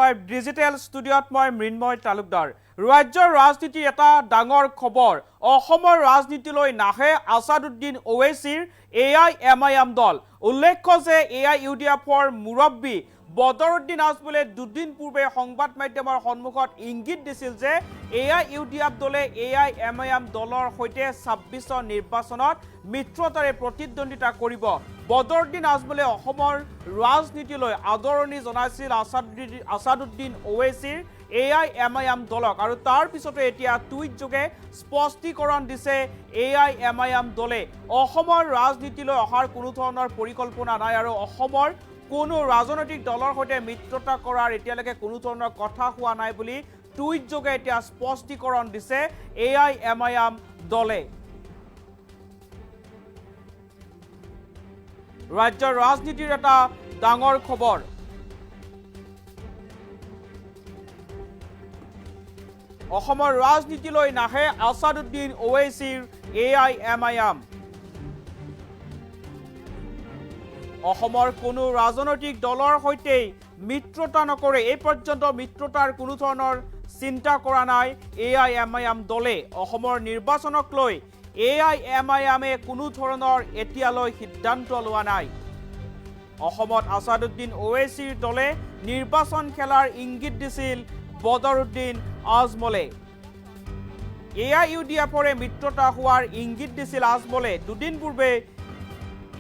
5 digital ষ্টুডিঅ'ত মই মৃন্ময় তালুকদাৰ। ৰাজ্যৰ ৰাজনীতিৰ এটা ডাঙৰ খবৰ, অসমৰ ৰাজনীতিলৈ নাহে আছাদুদ্দিন ওৱেইছিৰ AIMIM দল। উল্লেখ্য যে AIUDFৰ মুৰব্বী বদৰুদ্দিন আজমলে দুদিন পূৰ্বে সংবাদ মাধ্যমৰ সন্মুখত ইংগিত দিছিল যে AIUDF দলে AIMIM দলৰ সৈতে ২৬ৰ নিৰ্বাচনত মিত্ৰতাৰে প্ৰতিদ্বন্দ্বিতা কৰিব। বদৰুদ্দিন আজমলে অসমৰ ৰাজনীতিলৈ আদৰণি জনাইছিল আছাদুদ্দিন ওৱেইছিৰ AIMIM দলক, আৰু তাৰ পিছতে এতিয়া টুইট যোগে স্পষ্টীকৰণ দিছে AIMIM দলে। অসমৰ ৰাজনীতিলৈ অহাৰ কোনো ধৰণৰ পৰিকল্পনা নাই আৰু অসমৰ কোনো ৰাজনৈতিক দলৰ সৈতে মিত্ৰতা কৰাৰ এতিয়ালৈকে কোনো ধৰণৰ কথা হোৱা নাই বুলি টুইট যোগে এতিয়া স্পষ্টীকৰণ দিছে AIMIM দলে। ৰাজ্যৰ ৰাজনীতিৰ এটা ডাঙৰ খবৰ। অসমৰ ৰাজনীতিলৈ নাহে আছাদুদ্দিন ওৱেইছিৰ AIMIM। অসমৰ কোনো ৰাজনৈতিক দলৰ সৈতে মিত্ৰতা নকৰে, এই পৰ্যন্ত মিত্ৰতাৰ কোনো ধৰণৰ চিন্তা কৰা নাই AIMIM দলে। অসমৰ নিৰ্বাচনক লৈ AIMIMে কোনো ধৰণৰ এতিয়ালৈ সিদ্ধান্ত লোৱা নাই। অসমত আছাদুদ্দিন ওৱেইছিৰ দলে নিৰ্বাচন খেলাৰ ইংগিত দিছিল বদৰুদ্দিন আজমলে। AIUDFৰে মিত্ৰতা হোৱাৰ ইংগিত দিছিল আজমলে। দুদিন পূৰ্বে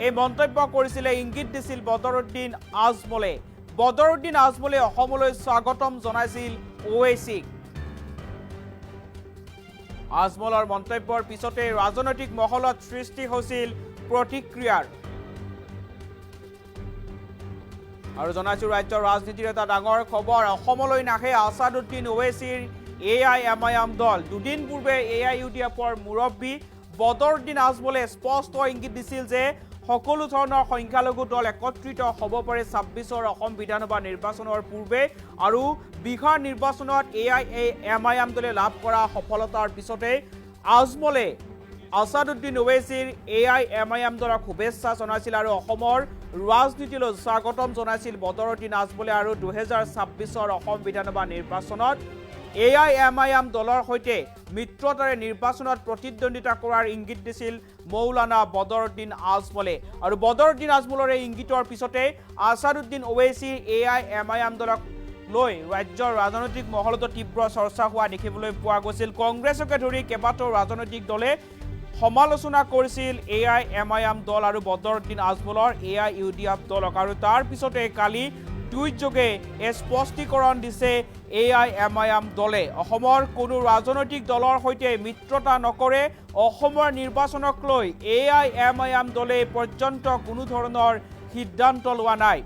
এই মন্তব্য কৰিছিলে, ইংগিত দিছিল বদৰুদ্দিন আজমলে। বদৰুদ্দিন আজমলে অসমলৈ স্বাগতম জনাইছিল ওৱেইছিক। আজমলৰ মন্তব্যৰ পিছতে ৰাজনৈতিক মহলত সৃষ্টি হৈছিল প্ৰতিক্ৰিয়াৰ। আৰু জনাইছো ৰাজ্যৰ ৰাজনীতিৰ এটা ডাঙৰ খবৰ, অসমলৈ নাহে আছাদুদ্দিন ওৱেইছিৰ AIMIM দল। দুদিন পূৰ্বে AIUDFৰ মুৰব্বী বদৰুদ্দিন আজমলে স্পষ্ট ইংগিত দিছিল যে সকলো ধৰণৰ সংখ্যালঘু দল একত্ৰিত হ'ব পাৰে ২৬ৰ অসম বিধানসভা নিৰ্বাচনৰ পূৰ্বে, আৰু বিহাৰ নিৰ্বাচনত AIMIM দলে লাভ কৰা সফলতাৰ পিছতে আজমলে আছাদুদ্দিন ওৱেইছিৰ AIMIM দলক শুভেচ্ছা জনাইছিল আৰু অসমৰ ৰাজনীতিলৈ স্বাগতম জনাইছিল বদৰুদ্দিন আজমলে। আৰু ২০২৬ৰ অসম বিধানসভা নিৰ্বাচনত AIMIM দলৰ সৈতে মিত্ৰতাৰে নিৰ্বাচনত প্ৰতিদ্বন্দ্বিতা কৰাৰ ইংগিত দিছিল মৌলানা বদৰুদ্দিন আজমলে। আৰু বদৰুদ্দিন আজমলৰ এই ইংগিতৰ পিছতে আছাদুদ্দিন ওৱেইছিৰ AIMIM দলক লৈ ৰাজ্যৰ ৰাজনৈতিক মহলতো তীব্ৰ চৰ্চা হোৱা দেখিবলৈ পোৱা গৈছিল। কংগ্ৰেছকে ধৰি কেইবাটাও ৰাজনৈতিক দলে সমালোচনা কৰিছিল AIMIM দল আৰু বদৰুদ্দিন আজমলৰ AIUDF দলক। আৰু তাৰ পিছতে কালি টুইট যোগে এই স্পষ্টীকৰণ দিছে AIMIM দলে। অসমৰ কোনো ৰাজনৈতিক দলৰ সৈতে মিত্ৰতা নকৰে, অসমৰ নিৰ্বাচনক লৈ AIMIM দলে পৰ্যন্ত কোনো ধৰণৰ সিদ্ধান্ত লোৱা নাই।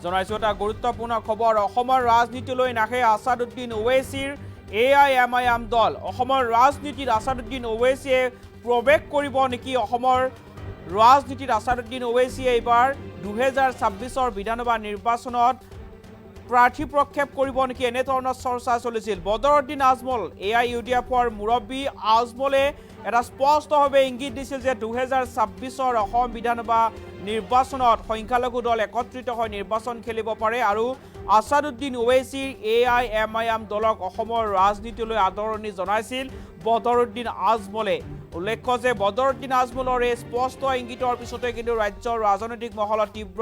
জনাইছো এটা গুৰুত্বপূৰ্ণ খবৰ, অসমৰ ৰাজনীতিলৈ নাহে আছাদুদ্দিন ওৱেইছিৰ AIMIM দল। অসমৰ ৰাজনীতিত আছাদুদ্দিন ওৱেইছিয়ে প্ৰৱেশ কৰিব নেকি? অসমৰ ৰাজনীতিত আছাদুদ্দিন ওৱেইছিয়ে এইবাৰ ২০২৬ৰ বিধানসভা নিৰ্বাচনত প্ৰাৰ্থী প্ৰক্ষেপ কৰিব নেকি, এনেধৰণৰ চৰ্চা চলিছিল। বদৰুদ্দিন আজমল AIUDFৰ মুৰব্বী আজমলে এটা স্পষ্টভাৱে ইংগিত দিছিল যে ২০২৬ৰ অসম বিধানসভা নিৰ্বাচনত সংখ্যালঘু দল একত্ৰিত হৈ নিৰ্বাচন খেলিব পাৰে, আৰু আছাদুদ্দিন ওৱেইছিৰ AIMIM দলক অসমৰ ৰাজনীতিলৈ আদৰণি জনাইছিল বদৰুদ্দিন আজমলে। উল্লেখ্য যে বদৰুদ্দিন আজমলৰ এই স্পষ্ট ইংগিতৰ পিছতে কিন্তু ৰাজ্যৰ ৰাজনৈতিক মহলত তীব্ৰ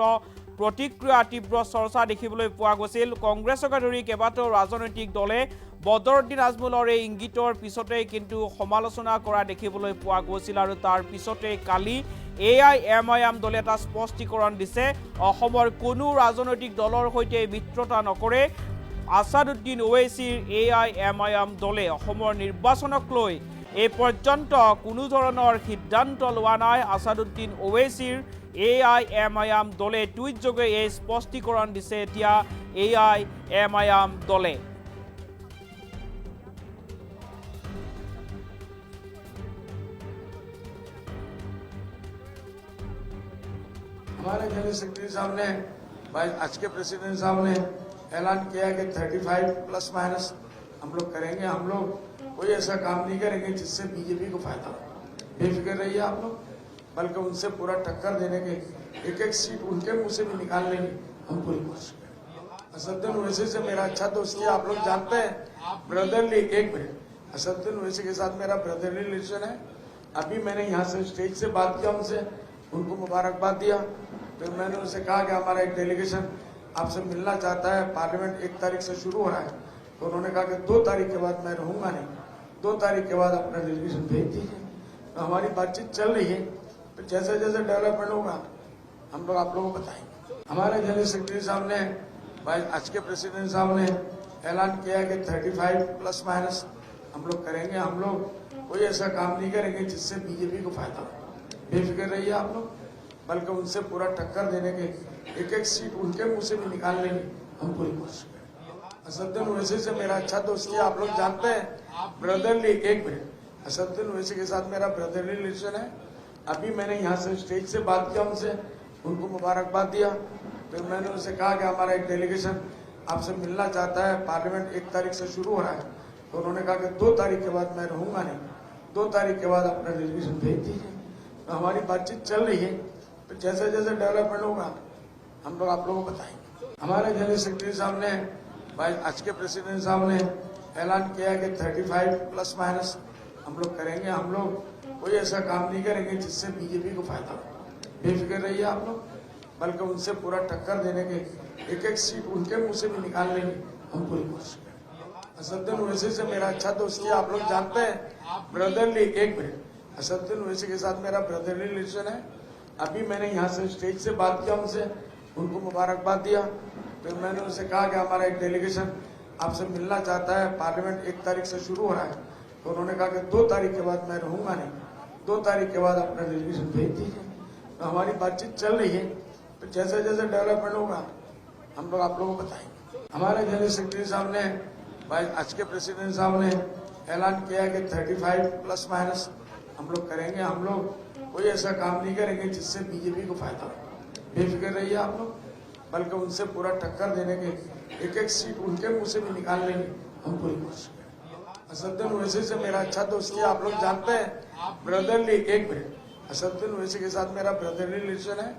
প্ৰতিক্ৰিয়া, তীব্ৰ চৰ্চা দেখিবলৈ পোৱা গৈছিল। কংগ্ৰেছকে ধৰি কেইবাটাও ৰাজনৈতিক দলে বদৰুদ্দিন আজমলৰ এই ইংগিতৰ পিছতে কিন্তু সমালোচনা কৰা দেখিবলৈ পোৱা গৈছিল। আৰু তাৰ পিছতে কালি AIMIM দলে এটা স্পষ্টীকৰণ দিছে, অসমৰ কোনো ৰাজনৈতিক দলৰ সৈতে মিত্ৰতা নকৰে আছাদুদ্দিন ওৱেইছিৰ AIMIM দলে। অসমৰ নিৰ্বাচনক লৈ এই পৰ্যন্ত কোনো ধৰণৰ সিদ্ধান্ত লোৱা নাই আছাদুদ্দিন ওৱেইছিৰ AIMIM দলে। টুইট যোগে এই স্পষ্টীকৰণ দিছে এতিয়া AIMIM দলে। हमारे जनरल सेक्रेटरी साहब ने, आज के प्रेसिडेंट साहब ने ऐलान किया कि 35 प्लस माइनस हम लोग करेंगे। हम लोग कोई ऐसा काम नहीं करेंगे जिससे बीजेपी को फायदा हो, बेफिक्र रहिए आप लोग। बल्कि उनसे पूरा टक्कर देने के एक एक सीट उनके मुंह से भी निकालने की हम पूरी कोशिश करेंगे। असदुद्दीन ओवैसी से मेरा अच्छा दोस्ती है, आप लोग जानते हैं। ब्रदरली, एक मिनट, असदुद्दीन ओवैसी के साथ मेरा ब्रदरली रिलेशन है। अभी मैंने यहाँ से स्टेज से बात किया उनसे, उनको मुबारकबाद दिया। फिर मैंने उनसे कहा कि हमारा एक डेलीगेशन आपसे मिलना चाहता है, पार्लियामेंट 1 तारीख से शुरू हो रहा है। तो उन्होंने कहा कि 2 तारीख के बाद मैं रहूंगा नहीं, 2 तारीख के बाद अपना डेलीगेशन भेज दीजिए। तो हमारी बातचीत चल रही है, तो जैसे जैसे डेवलपमेंट होगा हम लोग आप लोगों को बताएंगे। हमारे जनरल सेक्रेटरी साहब ने, भाई आज के प्रेसिडेंट साहब ने ऐलान किया कि 35 प्लस माइनस हम लोग करेंगे। हम लोग कोई ऐसा काम नहीं करेंगे जिससे बीजेपी को फायदा हो। बेफिक्र रहिए आप लोग, बल्कि उनसे पूरा टक्कर देने के, एक एक सीट उनके मुंह से भी निकालने की हम पूरी कोशिश करेंगे। असदुद्दीन ओवैसी से मेरा अच्छा दोस्ती है, आप लोग जानते हैं। ब्रदरली, एक मिनट, असदुद्दीन ओवैसी के साथ मेरा ब्रदरली रिलेशन है। अभी मैंने यहाँ से स्टेज से बात किया उनसे, उनको मुबारकबाद दिया। फिर मैंने उनसे कहा कि हमारा एक डेलीगेशन आपसे मिलना चाहता है, पार्लियामेंट 1 तारीख से शुरू हो रहा है। तो उन्होंने कहा कि 2 तारीख के बाद मैं रहूंगा नहीं, 2 तारीख के बाद अपना डेलीगेशन भेज दीजिए। तो हमारी बातचीत चल रही है, तो जैसे जैसे डेवलपमेंट होगा हम लोग आप लोगों को बताएंगे। हमारे जनरल सेक्रेटरी साहब ने, भाई आज के प्रेसिडेंट साहब ने ऐलान किया कि 35 प्लस माइनस हम लोग करेंगे। हम लोग कोई ऐसा काम नहीं करेंगे जिससे बीजेपी को फायदा हो। बेफिक्र रहिए आप लोग, बल्कि उनसे पूरा टक्कर देने के, एक एक सीट उनके मुंह से भी निकालने की हम पूरी कोशिश करेंगे। असदुद्दीन ओवैसी से मेरा अच्छा दोस्ती है, आप लोग जानते हैं। ब्रदरली, एक मिनट, असदुद्दीन ओवैसी के साथ मेरा ब्रदरली रिलेशन है। अभी मैंने यहाँ से स्टेज से बात किया उनसे, उनको मुबारकबाद दिया। फिर मैंने उनसे कहा कि हमारा एक डेलीगेशन आपसे मिलना चाहता है, पार्लियामेंट 1 तारीख से शुरू हो रहा है। तो उन्होंने कहा कि 2 तारीख के बाद मैं रहूंगा नहीं, 2 तारीख के बाद अपना डेलीगेशन भेज दीजिए। तो हमारी बातचीत चल रही है, तो जैसे जैसे डेवलपमेंट होगा हम लोग आप लोगों को बताएंगे। हमारे जनरल सेक्रेटरी साहब ने, भाई आज के प्रेसिडेंट साहब ने ऐलान किया कि 35 प्लस माइनस हम लोग करेंगे। हम लोग कोई ऐसा काम नहीं करेंगे जिससे बीजेपी को फायदा हो। बेफिक्र रहिए आप लोग, बल्कि उनसे पूरा टक्कर देने के, एक एक सीट उनके मुंह से भी निकालने की हम पूरी कोशिश करेंगे। असदुद्दीन ओवैसी से मेरा अच्छा दोस्ती है, आप लोग जानते हैं। ब्रदरली, एक मिनट, असदुद्दीन ओवैसी के साथ मेरा ब्रदरली रिलेशन है।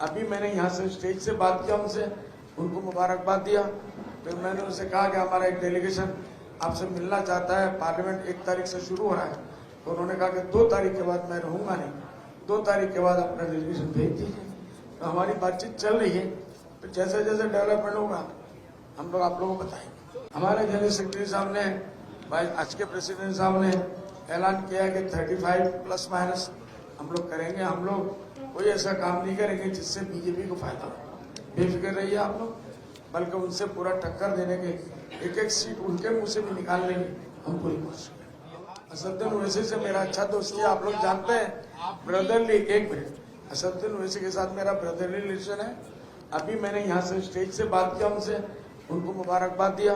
अभी मैंने यहाँ से स्टेज से बात किया उनसे, उनको मुबारकबाद दिया। फिर मैंने उनसे कहा कि हमारा एक डेलीगेशन आपसे मिलना चाहता है, पार्लियामेंट 1 तारीख से शुरू हो रहा है। तो उन्होंने कहा कि 2 तारीख के बाद मैं रहूंगा नहीं, 2 तारीख के बाद अपना डेलीगेशन भेज दीजिए। तो हमारी बातचीत चल रही है, तो जैसे जैसे डेवलपमेंट होगा हम लोग आप लोगों को बताएंगे। हमारे जनरल सेक्रेटरी साहब ने, भाई आज के प्रेसिडेंट साहब ने ऐलान किया कि 35 प्लस माइनस हम लोग करेंगे। हम लोग कोई ऐसा काम नहीं करेंगे जिससे बीजेपी को फायदा हो। बेफिक्र रहिए आप लोग, बल्कि उनसे पूरा टक्कर देने के, एक एक सीट उनके मुंह से भी निकालने की हम पूरी कोशिश करेंगे। असदुद्दीन ओवैसी से मेरा अच्छा दोस्ती है, आप लोग जानते हैं। ब्रदरली, एक मिनट, असदुद्दीन ओवैसी के साथ मेरा ब्रदरली रिलेशन है। अभी मैंने यहाँ से स्टेज से बात किया उनसे, उनको मुबारकबाद दिया।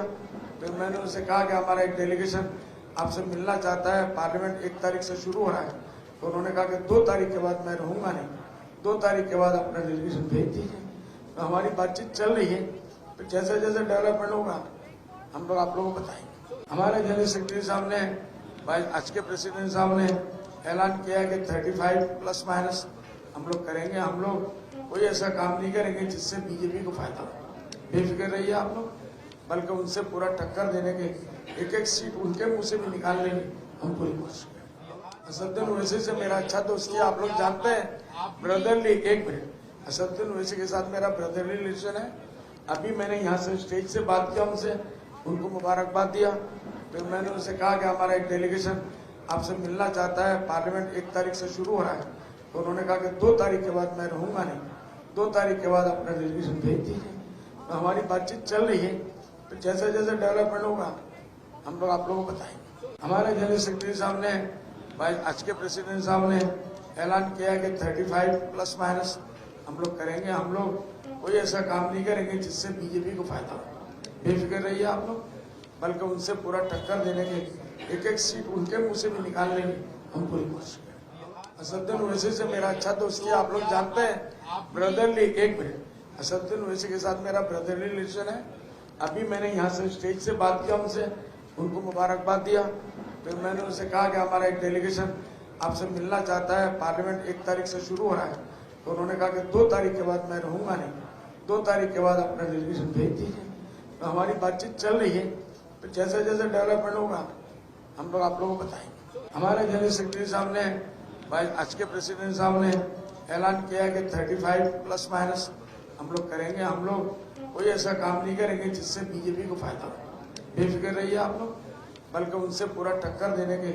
फिर मैंने उनसे कहा कि हमारा एक डेलीगेशन आपसे मिलना चाहता है, पार्लियामेंट 1 तारीख से शुरू हो रहा है। तो उन्होंने कहा कि 2 तारीख के बाद मैं रहूंगा नहीं, 2 तारीख के बाद अपना डेलीगेशन भेज दीजिए। तो हमारी बातचीत चल रही है, तो जैसे जैसे डेवलपमेंट होगा हम लोग आप लोगों को बताएंगे। हमारे जनरल सेक्रेटरी साहब ने, भाई आज के प्रेसिडेंट साहब ने ऐलान किया कि 35 प्लस माइनस हम लोग करेंगे। हम लोग कोई ऐसा काम नहीं करेंगे जिससे बीजेपी को फायदा हो। बेफिक्र रहिए आप लोग, बल्कि उनसे पूरा टक्कर देने के, एक एक सीट उनके मुंह से भी निकालने की हम पूरी कोशिश करेंगे। असदुद्दीन ओवैसी से मेरा अच्छा दोस्ती है, आप लोग जानते हैं। ब्रदरली, एक मिनट, असदुद्दीन ओवैसी के साथ मेरा ब्रदरली रिलेशन है। अभी मैंने यहाँ से स्टेज से बात किया उनसे, उनको मुबारकबाद दिया। फिर मैंने उनसे कहा कि हमारा एक डेलीगेशन आपसे मिलना चाहता है, पार्लियामेंट 1 तारीख से शुरू हो रहा है। तो उन्होंने कहा कि 2 तारीख के बाद मैं रहूंगा नहीं, 2 तारीख के बाद अपना डेलीगेशन भेज दीजिए। तो हमारी बातचीत चल रही है, तो जैसे जैसे डेवलपमेंट होगा हम लोग आप लोगों को बताएंगे। हमारे जनरल सेक्रेटरी साहब ने, भाई आज के प्रेसिडेंट साहब ने ऐलान किया कि 35 प्लस माइनस हम लोग करेंगे। हम लोग कोई ऐसा काम नहीं करेंगे जिससे बीजेपी को फायदा हो। बेफिक्र रहिए आप लोग, बल्कि उनसे पूरा टक्कर देने के, एक एक सीट उनके मुंह से भी निकालने की हम पूरी कोशिश करेंगे। असदुद्दीन ओवैसी से मेरा अच्छा दोस्ती है, आप लोग जानते हैं। ब्रदरली, एक मिनट, असदुद्दीन ओवैसी के साथ मेरा ब्रदरली रिलेशन है। अभी मैंने यहाँ से स्टेज से बात किया उनसे, उनको मुबारकबाद दिया। फिर मैंने उनसे कहा कि हमारा एक डेलीगेशन आपसे मिलना चाहता है, पार्लियामेंट 1 तारीख से शुरू हो रहा है। तो उन्होंने कहा कि 2 तारीख के बाद मैं रहूंगा नहीं, 2 तारीख के बाद अपना डेलीगेशन भेज दीजिए। तो हमारी बातचीत चल रही है, तो जैसे जैसे डेवलपमेंट होगा हम लोग आप लोगों को बताएंगे। हमारे जनरल सेक्रेटरी साहब ने, भाई आज के प्रेसिडेंट साहब ने ऐलान किया कि 35 प्लस माइनस हम लोग करेंगे। हम लोग कोई ऐसा काम नहीं करेंगे जिससे बीजेपी को फायदा हो। बेफिक्र रहिए आप लोग, बल्कि उनसे पूरा टक्कर देने के,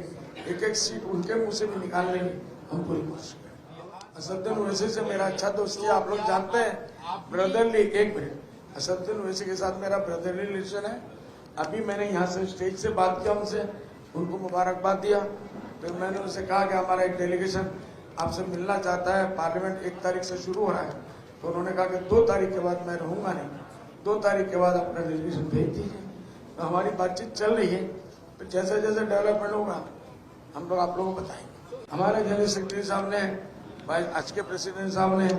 एक एक सीट उनके मुंह से भी निकालने की हम पूरी कोशिश करेंगे। असदुद्दीन ओवैसी से मेरा अच्छा दोस्ती, आप लोग जानते हैं, ब्रदरली। एक मिनट, असदुद्दीन ओवैसी के साथ मेरा ब्रदरली रिलेशन है। अभी मैंने यहाँ से स्टेज से बात किया उनसे, उनको मुबारकबाद दिया। फिर मैंने उनसे कहा कि हमारा एक डेलीगेशन आपसे मिलना चाहता है, पार्लियामेंट 1 तारीख से शुरू हो रहा है। तो उन्होंने कहा कि 2 तारीख के बाद मैं रहूंगा नहीं, 2 तारीख के बाद अपना डेलीगेशन भेज दीजिए। तो हमारी बातचीत चल रही है, तो जैसे जैसे डेवलपमेंट होगा हम लोग आप लोगों को बताएंगे। हमारे जनरल सेक्रेटरी साहब ने, भाई आज के प्रेसिडेंट साहब ने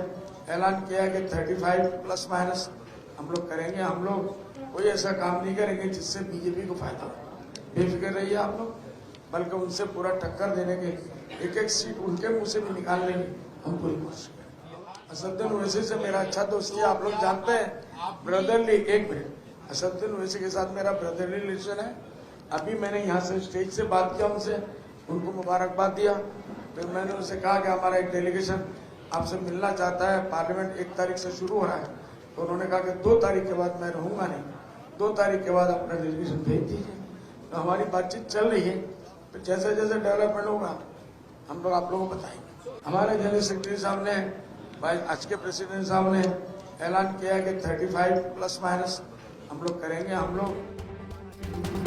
ऐलान किया कि 35 प्लस माइनस हम लोग करेंगे। हम लोग कोई ऐसा काम नहीं करेंगे जिससे बीजेपी को फायदा हो। बेफिक्र रहिए आप लोग, बल्कि उनसे पूरा टक्कर देने के, एक एक सीट उनके मुंह से भी निकालने की हम पूरी कोशिश करेंगे। असदुद्दीन ओवैसी से मेरा अच्छा दोस्ती, आप लोग जानते हैं, ब्रदरली। एक मिनट, असदुद्दीन ओवैसी के साथ मेरा ब्रदरली रिलेशन है। अभी मैंने यहाँ से स्टेज से बात किया उनसे, उनको मुबारकबाद दिया। फिर मैंने उनसे कहा कि हमारा एक डेलीगेशन आपसे मिलना चाहता है, पार्लियामेंट 1 तारीख से शुरू हो रहा है। तो उन्होंने कहा कि 2 तारीख के बाद मैं रहूंगा नहीं, 2 तारीख के बाद अपना डेलीगेशन भेज दीजिए। तो हमारी बातचीत चल रही है, तो जैसे जैसे डेवलपमेंट होगा हम लोग आप लोगों को बताएंगे। हमारे जनरल सेक्रेटरी साहब ने, भाई आज के प्रेसिडेंट साहब ने ऐलान किया कि 35 प्लस माइनस हम लोग करेंगे। हम लोग